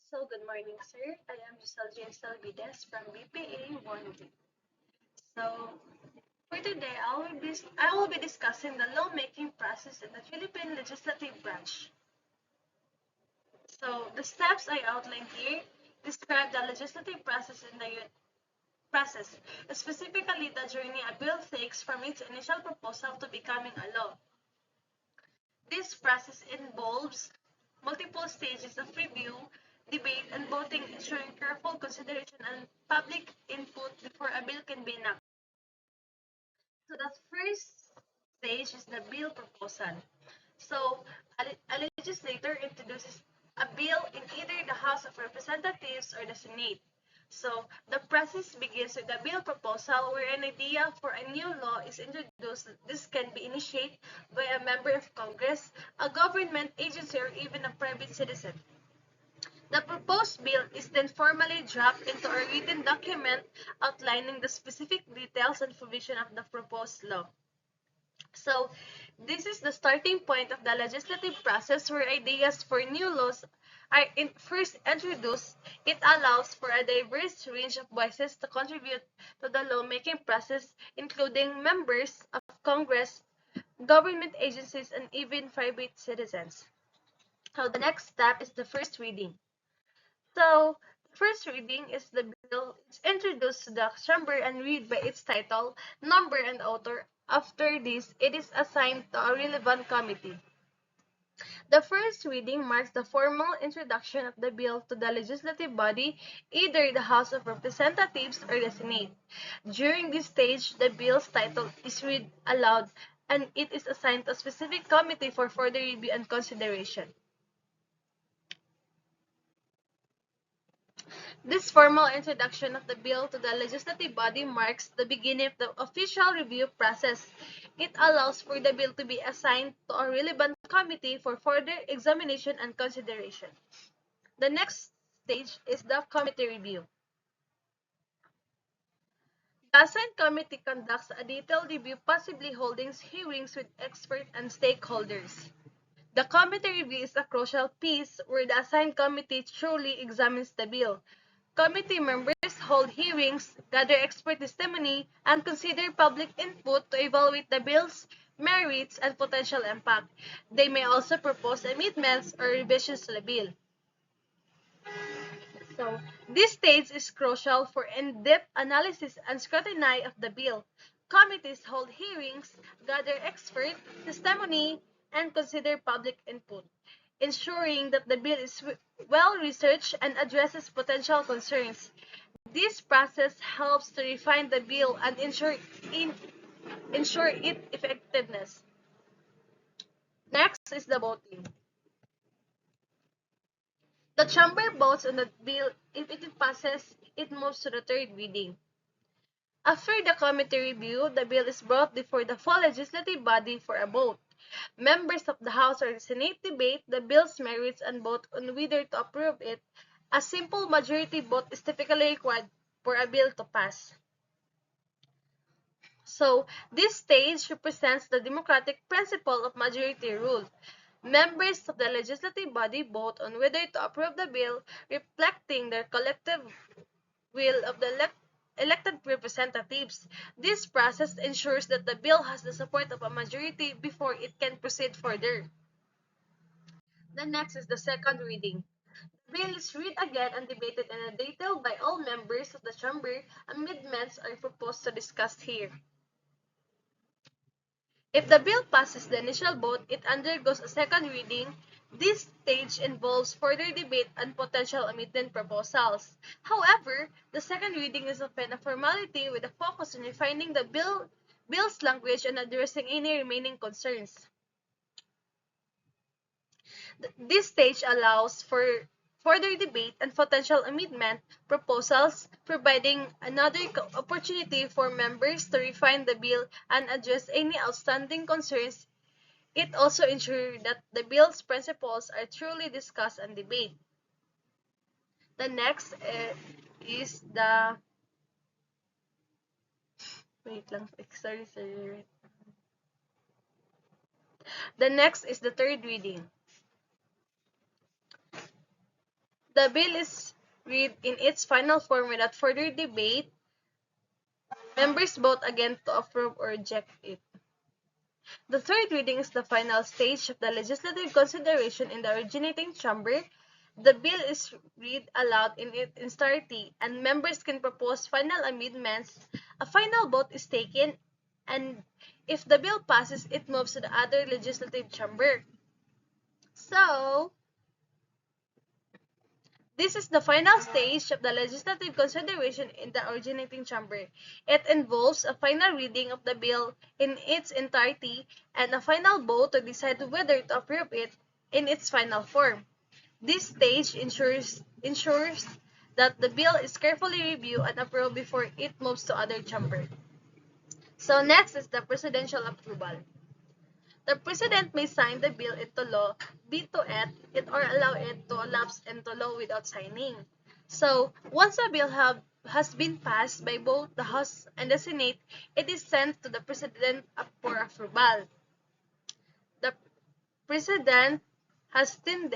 Good morning, sir. I am Salvidas from BPA 1B. So, for today, I will be discussing the lawmaking process in the Philippine legislative branch. So, the steps I outlined here describe the legislative process in the process, specifically the journey a bill takes from its initial proposal to becoming a law. This process involves multiple stages of review, debate, and voting, ensuring careful consideration and public input before a bill can be enacted. So the first stage is the bill proposal. So a legislator introduces a bill in either the House of Representatives or the Senate. So the process begins with a bill proposal where an idea for a new law is introduced. This can be initiated by a member of Congress, a government agency, or even a private citizen. The proposed bill is then formally drafted into a written document outlining the specific details and provision of the proposed law. So, this is the starting point of the legislative process where ideas for new laws are first introduced. It allows for a diverse range of voices to contribute to the lawmaking process, including members of Congress, government agencies, and even private citizens. So, the next step is the first reading. So, first reading is the bill. It's introduced to the chamber and read by its title, number, and author. After this, it is assigned to a relevant committee. The first reading marks the formal introduction of the bill to the legislative body, either the House of Representatives or the Senate. During this stage, the bill's title is read aloud and it is assigned to a specific committee for further review and consideration. This formal introduction of the bill to the legislative body marks the beginning of the official review process. It allows for the bill to be assigned to a relevant committee for further examination and consideration. The next stage is the committee review. The assigned committee conducts a detailed review, possibly holding hearings with experts and stakeholders. The committee review is a crucial piece where the assigned committee truly examines the bill. Committee members hold hearings, gather expert testimony, and consider public input to evaluate the bill's merits and potential impact. They may also propose amendments or revisions to the bill. So, this stage is crucial for in-depth analysis and scrutiny of the bill. Committees hold hearings, gather expert testimony, and consider public input, ensuring that the bill is well researched and addresses potential concerns. This process helps to refine the bill and ensure its effectiveness. Next is the voting. The chamber votes on the bill. If it passes, it moves to the third reading. After the committee review, the bill is brought before the full legislative body for a vote. Members of the House or the Senate debate the bill's merits and vote on whether to approve it. A simple majority vote is typically required for a bill to pass. So, this stage represents the democratic principle of majority rule. Members of the legislative body vote on whether to approve the bill, reflecting their collective will of the elected representatives. This process ensures that the bill has the support of a majority before it can proceed further. The next is the second reading. The bill is read again and debated in detail by all members of the chamber. Amendments are proposed to discuss here. If the bill passes the initial vote, it undergoes a second reading. This stage involves further debate and potential amendment proposals. However, the second reading is often a formality with a focus on refining the bill's language and addressing any remaining concerns. This stage allows for further debate and potential amendment proposals, providing another opportunity for members to refine the bill and address any outstanding concerns. It also ensures that the bill's principles are truly discussed and debated. The next is the wait lang, sorry. The next is the third reading. the bill is read in its final form without further debate, members vote again to approve or reject it. The third reading is the final stage of the legislative consideration in the originating chamber. The bill is read aloud in its entirety, and members can propose final amendments. A final vote is taken, and if the bill passes, it moves to the other legislative chamber. So, this is the final stage of the legislative consideration in the originating chamber. It involves a final reading of the bill in its entirety and a final vote to decide whether to approve it in its final form. This stage ensures that the bill is carefully reviewed and approved before it moves to other chamber. So next is the presidential approval. The President may sign the bill into law, veto it, or allow it to lapse into law without signing. So, once a bill has been passed by both the House and the Senate, it is sent to the President for approval. The President has 10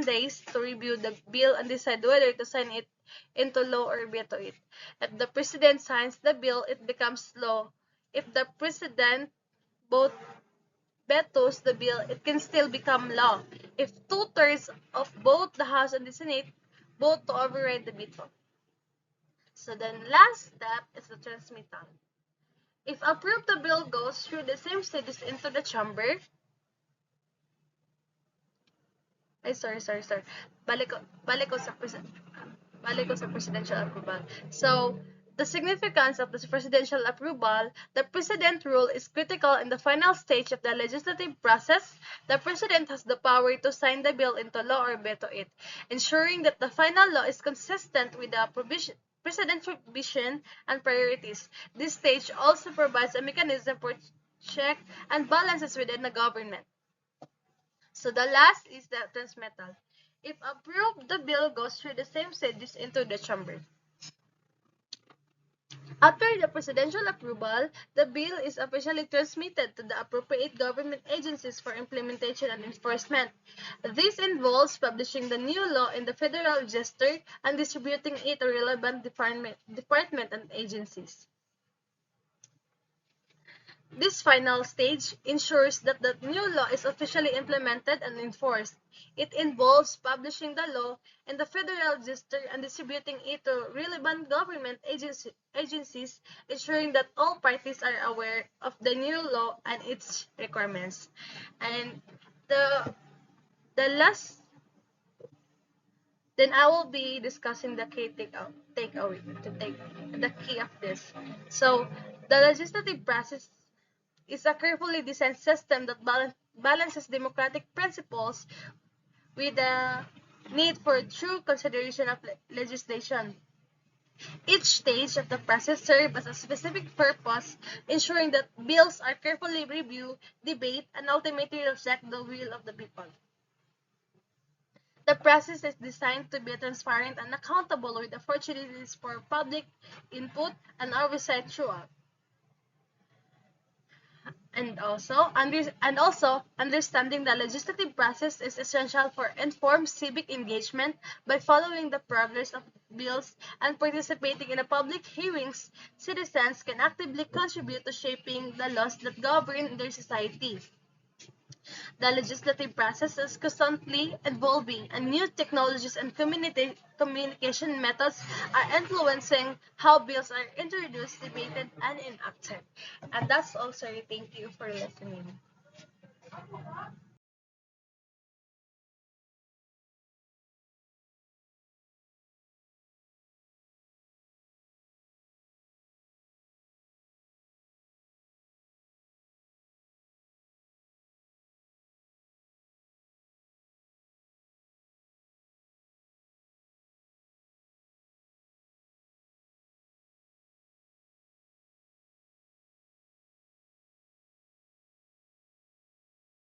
days to review the bill and decide whether to sign it into law or veto it. If the President signs the bill, it becomes law. If the President both vetoes the bill, it can still become law if two-thirds of both the House and the Senate vote to override the veto. So the last step is the transmittal. If approved, the bill goes through the same stages into the chamber. Sorry. Balik ko sa presidential approval. So, the significance of the presidential approval, the President rule is critical in the final stage of the legislative process. The President has the power to sign the bill into law or veto it, ensuring that the final law is consistent with the President's vision and priorities. This stage also provides a mechanism for check and balances within the government. So the last is the transmittal. If approved, the bill goes through the same stages into the chamber. After the presidential approval, the bill is officially transmitted to the appropriate government agencies for implementation and enforcement. This involves publishing the new law in the Federal Register and distributing it to relevant department and agencies. This final stage ensures that the new law is officially implemented and enforced. It involves publishing the law in the Federal Register and distributing it to relevant government agencies, ensuring that all parties are aware of the new law and its requirements. And the last, then I will be discussing the key takeaway, the key of this. So, the legislative process is a carefully designed system that balances democratic principles with the need for true consideration of legislation. Each stage of the process serves as a specific purpose, ensuring that bills are carefully reviewed, debated, and ultimately reflect the will of the people. The process is designed to be transparent and accountable with opportunities for public input and oversight throughout. And also, understanding the legislative process is essential for informed civic engagement. By following the progress of bills and participating in the public hearings, citizens can actively contribute to shaping the laws that govern their society. The legislative process is constantly evolving, and new technologies and communication methods are influencing how bills are introduced, debated, and enacted. And that's all, sir. Thank you for listening.